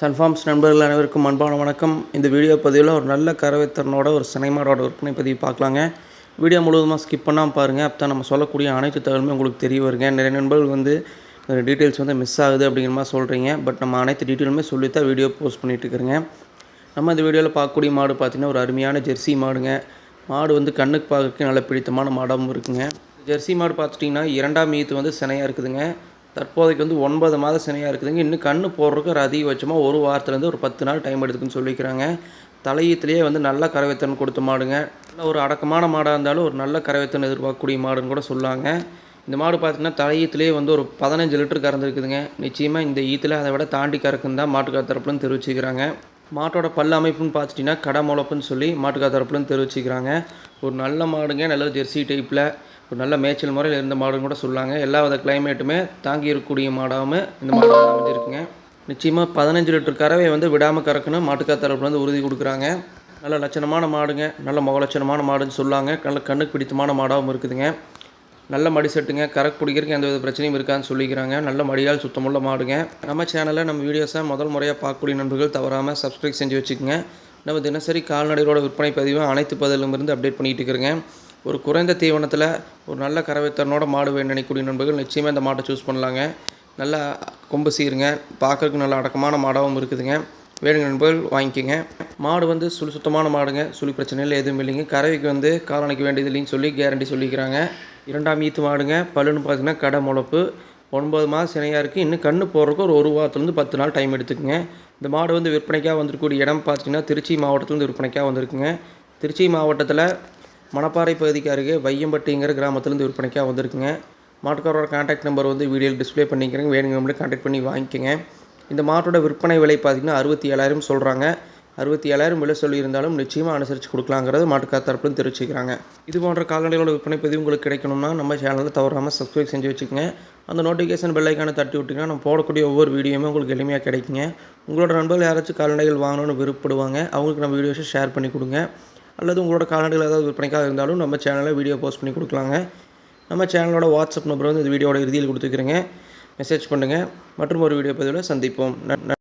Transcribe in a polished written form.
Sun Farms நண்பர்கள் அனைவருக்கும் அன்பான வணக்கம். இந்த வீடியோ பதிவில் ஒரு நல்ல கறவைத்திறனோட ஒரு சினைமாடோட விற்பனை பதிவு பார்க்கலாங்க. வீடியோ முழுவதுமாக ஸ்கிப் பண்ணாமல் பாருங்கள். அப்போ தான் நம்ம சொல்லக்கூடிய அனைத்து தகவலுமே உங்களுக்கு தெரிய வருங்க. நிறைய நண்பர்கள் டீட்டெயில்ஸ் மிஸ் ஆகுது அப்படிங்கிற மாதிரி சொல்கிறீங்க. பட் நம்ம அனைத்து டீட்டெயிலுமே சொல்லித்தான் வீடியோ போஸ்ட் பண்ணிகிட்டு இருக்கிறேங்க. நம்ம இந்த வீடியோவில் பார்க்கக்கூடிய மாடு பார்த்திங்கன்னா ஒரு அருமையான ஜெர்சி மாடுங்க. மாடு கண்ணுக்கு பார்க்கறதுக்கு நல்ல பிடித்தமான மாடாகவும் இருக்குங்க. ஜெர்சி மாடு பார்த்துட்டிங்கன்னா 2ஆம் ஈத்து சினையாக இருக்குதுங்க. தற்போதைக்கு 9 மாத சினையாக இருக்குதுங்க. இன்னும் கன்று போடுறதுக்கு ஒரு அதிகபட்சமாக ஒரு வாரத்துலேருந்து ஒரு 10 நாள் டைம் எடுக்குதுன்னு சொல்லிக்கிறாங்க. தலையீத்துலேயே நல்ல கறவைத்திறன் கொடுத்த மாடுங்க. நல்ல ஒரு அடக்கமான மாடாக இருந்தாலும் ஒரு நல்ல கறவைத்திறன் எதிர்பார்க்கக்கூடிய மாடுன்னு கூட சொல்லாங்க. இந்த மாடு பார்த்திங்கன்னா தலையீத்துலேயே ஒரு 15 லிட்டர் கறந்துருக்குதுங்க. நிச்சயமாக இந்த ஈத்தில் அதை விட தாண்டி கறக்குன்னு தான் மாட்டுக்கார தரப்புலன்னு தெரிவிச்சுக்கிறாங்க. மாட்டோட பல் அமைப்புன்னு பார்த்துட்டிங்கன்னா கடை முளப்புன்னு சொல்லி மாட்டுக்கார தரப்புலன்னு தெரிவிச்சுக்கிறாங்க. ஒரு நல்ல மாடுங்க, நல்ல ஜெர்சி டைப்பில் ஒரு நல்ல மேய்ச்சல் முறையில் இருந்த மாடுன்னு கூட சொல்லாங்க. எல்லா வித கிளைமேட்டுமே தாங்கி இருக்கக்கூடிய மாடாகவும் இந்த மாடு அமைஞ்சிருக்குங்க. நிச்சயமாக 15 லிட்டர் கறவை விடாமல் கறக்கணும் மாட்டுக்கார தரப்புலேருந்து உறுதி கொடுக்குறாங்க. நல்ல லட்சணமான மாடுங்க, நல்ல முகலட்சணமான மாடுன்னு சொல்லாங்க. நல்ல கண்ணுக்கு பிடித்தமான மாடாகவும் இருக்குதுங்க. நல்ல மடி செட்டுங்க, கறக்கு பிடிக்கிறதுக்கு எந்த வித பிரச்சனையும் இருக்கான்னு சொல்லிக்கிறாங்க. நல்ல மடியால் சுத்தமுள்ள மாடுங்க. நம்ம சேனலில் நம்ம வீடியோஸை முதல் முறையாக பார்க்கக்கூடிய நண்பர்கள் தவறாமல் சப்ஸ்கிரைப் செஞ்சு வச்சுக்கோங்க. நம்ம தினசரி கால்நடைகளோட விற்பனை பதிவை அனைத்து பதிலிருந்து அப்டேட் பண்ணிகிட்டு இருக்கிறேங்க. ஒரு குறைந்த தீவனத்தில் ஒரு நல்ல கறவைத்திறனோட மாடு வேணும் நினைக்கக்கூடிய நண்பர்கள் நிச்சயமாக இந்த மாட்டை சூஸ் பண்ணலாங்க. நல்லா கொம்பு சீருங்க, பார்க்குறதுக்கு நல்ல அடக்கமான மாடாகவும் இருக்குதுங்க. வேணுங்க நண்பர்கள் வாங்கிக்கோங்க. மாடு சுத்தமான மாடுங்க, சுழி பிரச்சனையில் எதுவும் இல்லைங்க. கறவைக்கு காலணிக்க வேண்டியது இல்லைன்னு சொல்லி கேரண்டி சொல்லிக்கிறாங்க. 2ஆம் ஈத்து மாடுங்க. பல்லுன்னு பார்த்திங்கன்னா கடை முளப்பு, 9 மாதம் சினையாக இருக்குது. இன்னும் கன்று போடுறதுக்கு ஒரு வாரத்துலேருந்து 10 நாள் டைம் எடுத்துக்குங்க. இந்த மாடு விற்பனைக்காக வந்திருக்கக்கூடிய இடம் பார்த்திங்கன்னா திருச்சி மாவட்டத்துலேருந்து விற்பனைக்காக வந்திருக்குங்க. திருச்சி மாவட்டத்தில் மணப்பாறை பகுதிக்கு அருகே வையம்பட்டிங்கிற கிராமத்துலேருந்து விற்பனைக்காக வந்திருக்குங்க. மாட்டுக்காரோட கான்டாக்ட் நம்பர் வீடியோவில் டிஸ்பிளே பண்ணிக்கிறேங்க. வேணுங்க கான்டாக்ட் பண்ணி வாங்கிக்கோங்க. இந்த மாட்டோட விற்பனை விலை பார்த்திங்கன்னா 67,000 சொல்கிறாங்க. 67,000 விலை சொல்லியிருந்தாலும் நிச்சயமாக அனுசரித்து கொடுக்கலாங்கிறது மாட்டுக்கார தரப்புன்னு தெரிவிச்சுக்கிறாங்க. இது போன்ற கால்நடைகளோட விற்பனை பதிவு உங்களுக்கு கிடைக்கணும்னா நம்ம சேனலில் தவறாமல் சப்ஸ்கிரைப் செஞ்சு வச்சுக்கோங்க. அந்த நோட்டிஃபிகேஷன் பெல் ஐக்கானை தட்டி விட்டிங்கன்னா நம்ம போடக்கூடிய ஒவ்வொரு வீடியோவுமே உங்களுக்கு எளிமையாக கிடைக்குங்க. உங்களோட நண்பர்கள் யாராச்சும் கால்நடைகள் வாங்கணும்னு விருப்பப்படுவாங்க, அவங்களுக்கு நம்ம வீடியோஸை ஷேர் பண்ணி கொடுங்க. அல்லது உங்களோட கால்நடைகள் ஏதாவது விற்பனைக்காக இருந்தாலும் நம்ம சேனலில் வீடியோ போஸ்ட் பண்ணி கொடுக்கலாங்க. நம்ம சேனலோட வாட்ஸ்அப் நம்பர் இந்த வீடியோட இறுதியில் கொடுத்துக்கிறேங்க. மெசேஜ் பண்ணுங்கள். மற்றும் ஒரு வீடியோ பதிவில் சந்திப்போம்.